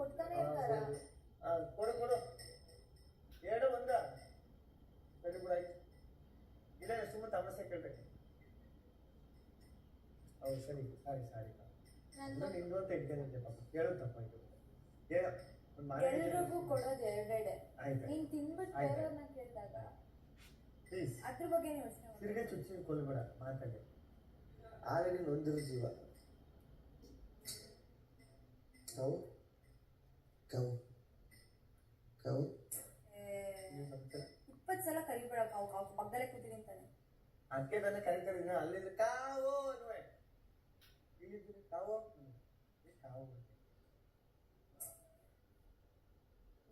ಕೊಡ್ತಾನೆ ಇರ್ತಾರ. ಕೊಡು ಕೊಡು ಎರಡು ಒಂದ ಸರಿ ಬಿಡ ಆಯ್ತು. ಇಲ್ಲ ಸುಮ್ಮನೆ ತಮಾಷೆ ಕೇಳ್ಬೇಕು. ಹೌದು ಸರಿ ಸಾರಿ ಸಾರಿ ನಿಂದು ಅಂತ ಇದ್ದೇನೆ ಪಾಪ ಕೇಳೋದು ತಪ್ಪಾಯ್ತು. ಹೇಳ ಎಲ್ರಿಗೂ ಕೊಡೋದು ಎರಡೆರಡೆ. ನೀನ್ ತಿನ್ಬಿಟ್ಟು ಬೇರೆಯವ್ರನ್ನ ಕೇಳಿದಾಗ ಅದ್ರ ಬಗ್ಗೆ ಯೋಚನೆ ತಿರ್ಗಾ ಚುಚ್ಚಿ ಕೊಲ್ಬೇಡ ಮಾತಾಡಿ. ಆಲ್ರೆಡಿ ನೊಂದಿರು ಜೀವ. ಕವು ಕವು ಕವು 20 ಸಲ ಕರಿಬೇಡ. ಕಾವು ಕಾವು ಪಕ್ಕದಲ್ಲೇ ಕೂತೀನಿ ಅಂತಾನೆ. ಅದಕ್ಕೆ ತಾನೇ ಕರಿತಾರೆ. ಅಲ್ಲಿಂದ ಕಾವು ಅನ್ನುವೆ, ಇಲ್ಲಿದ್ರೆ ಕಾವು ಕಾವು.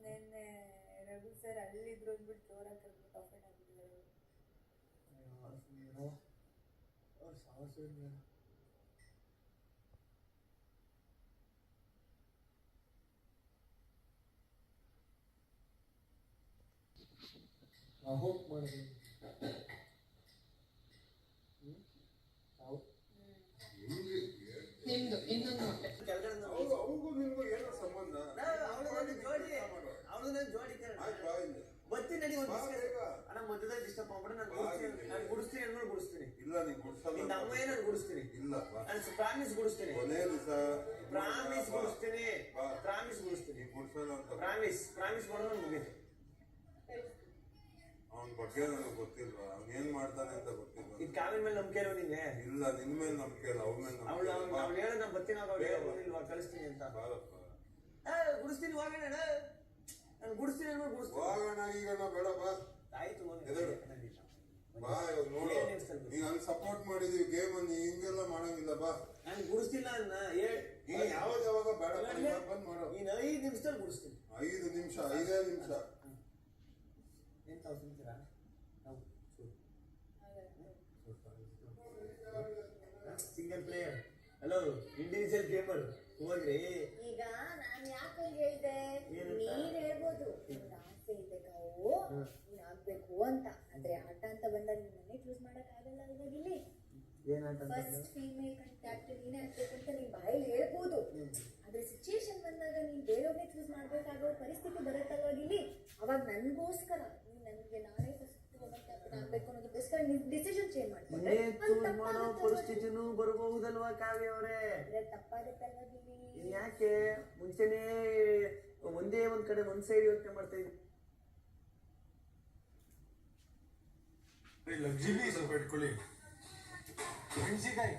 ನಿನ್ನೆ ರಘು ಸರ್ ಅಲ್ಲಿದ್ರು ಅಂದ್ಬಿಟ್ಟು ಜೋರಾಗಿ ಕರ್ಬಿಟ್ಟು ಆಫೆಂಡ್ ಆಗ್ಬಿಟ್ಟಿದ್ದಾರೆ. ಸಾಹಸ ಹೋಪ್ ಮಾಡಿದ್ವಿ. ನಿಮ್ದು ಇನ್ನೊಂದು ಮೊಟ್ಟೆ ಅವ್ರಿಗೂ ನಿಮ್ಗೂ ಏನೋ ಸಂಬಂಧ? ಬತ್ತಿ ನಡಿ ಅಣ್ಣ ಮಧ್ಯದಲ್ಲಿ ಡಿಸ್ಟರ್ಬ್ ಮಾಡ್ಬಿಡ. ನಾನು ಗುಡಿಸ್ತೀನಿ ಅನ್ಕೊಂಡು ಗುಡಿಸ್ತೀನಿ. ಇಲ್ಲ ನೀನ್ ಗುಡ್ಸಲ್ಲ. ನಿನ್ನ ಅಮ್ಮಯ್ಯ ನಾನು ಗುಡಿಸ್ತೀನಿ. ಇಲ್ಲ ನಾನು ಪ್ರಾಮಿಸ್ ಗುಡಿಸ್ತೀನಿ. ಕೊನೆ ದಿವಸ ಪ್ರಾಮಿಸ್ ಗುಡಿಸ್ತೀನಿ. ಪ್ರಾಮಿಸ್ ಗುಡಿಸ್ತೀನಿ. ಗುಡ್ಸಲ್ಲ ಅಂತ ಪ್ರಾಮಿಸ್ ಪ್ರಾಮಿಸ್ ಮಾಡೋದು ಮುಗೀತು. ಅವನ ಬಗ್ಗೆ ನನಗೆ ಗೊತ್ತಿಲ್ವಾ? ಅವ್ನ ಏನ್ ಮಾಡ್ತಾನೆ ಅಂತ ಗೊತ್ತಿಲ್ವಾ? ಈ ಕಾವಿನ ಮೇಲೆ ನಂಬಿಕೆ ಇರೋ ನಿಂಗೆ? ಇಲ್ಲ ನಿನ್ ಮೇಲೆ ನಂಬಿಕೆ ಇಲ್ಲ, ಅವ್ನ ಮೇಲೆ ಅವಳು ಹೇಳ ನಾನು ಬರ್ತೀನಿ ಅವ್ಳಿಲ್ವಾ ಕಳಿಸ್ತೀನಿ ಅಂತ. ಬಾರಪ್ಪ ಗುಡಿಸ್ತೀನಿ ಹೋಗೋಣ. ನಾನು ಗುಡಿಸ್ತೀನಿ ಅನ್ನೋದು ಗುಡಿಸ್ತೀನಿ. ಹೋಗೋಣ ಈಗ ಬೇಡ ಬಾ. ಆಯ್ತು ಬಾ ಇವಾಗ ನೋಡು, ಈಗ ಹಂಗ್ ಸಪೋರ್ಟ್ ಮಾಡಿದೀವಿ ಗೇಮ್ ಅನ್ನು ಹಿಂಗೆಲ್ಲ ಮಾಡಂಗಿಲ್ಲ. ಬಾ ನಾನು ಗುಡಿಸ್ತಿಲ್ಲ ಅನ್ನ ನೀನ್ ಯಾವಾಗ ಬೇಡ ಬಂದ್ ಮಾಡೋ. ನೀನ್ 5 ನಿಮಿಷದಲ್ಲಿ ಗುಡಿಸ್ತೀನಿ. 5 ನಿಮಿಷ 5 ನಿಮಿಷ ಎಂತ ತಿಂತೀರಾ ನಾವು? Single player hello individual gamer ಹೋಗ್ರಿ. ಈಗ ನಾನ್ ಯಾಕೆ ಹೇಳಿದೆ, ನೀನ್ ಹೇಳ್ಬೋದು ನಿಮ್ಗೆ ಆಸೆ ಇದೆ ಕಾವು ನೀನ್ ಆಗ್ಬೇಕು ಅಂತ. ಆದ್ರೆ ಆಟ ಅಂತ ಬಂದಾಗ ನಿಮ್ಮನ್ನೇ ಚೂಸ್ ಮಾಡಕ್ ಆಗಲ್ಲ. ಇವಾಗ ಇಲ್ಲಿ ಫಸ್ಟ್ ಫೀಮೇಲ್ ಕ್ಯಾಪ್ಟನ್ ನೀನೇ ಆಗ್ಬೇಕು ಅಂತ ನೀನ್ ಬಾಯಲ್ಲಿ ಹೇಳ್ಬೋದು. ಆದ್ರೆ ಸಿಚುಯೇಷನ್ ಬಂದಾಗ ನೀನ್ ಬೇರೆಯವ್ರನ್ನೇ ಚೂಸ್ ಮಾಡ್ಬೇಕಾಗೋ ಪರಿಸ್ಥಿತಿ ಬರುತ್ತಲ್ವಾಗ ಇಲ್ಲಿ. ಅವಾಗ ನನ್ಗೋಸ್ಕರ ನನ್ಗೆ ನಾನೇ ಫಸ್ಟ್ ಕ್ಯಾಪ್ಟನ್ ಆಗ್ಬೇಕು ಅನ್ನೋದಕ್ಕೋಸ್ಕರ ನೀನ್ ಡಿಸಿಷನ್ ಚೇಂಜ್ ಮಾಡ್ಕೊಂಡ್ರೆ ಪರಿಸ್ಥಿತಿನೂ ಬರಬಹುದಲ್ವಾ ಕಾವ್ಯ ಅವರೇ? ತಪ್ಪಾಗತ್ತಲ್ವಾ ಗಿಲ್ಲಿ? ಯಾಕೆ ಮುಂಚೆನೆ ಒಂದೇ ಒಂದ್ ಕಡೆ ಒಂದ್ ಸೈಡ್ ಯೋಚನೆ ಮಾಡ್ತಾ ಇದ್ವಿ. ಜಿಲ್ಲಿ ಸ್ವಲ್ಪ ಇಟ್ಕೊಳ್ಳಿ. ಮೆಣಸಿಕಾಯಿ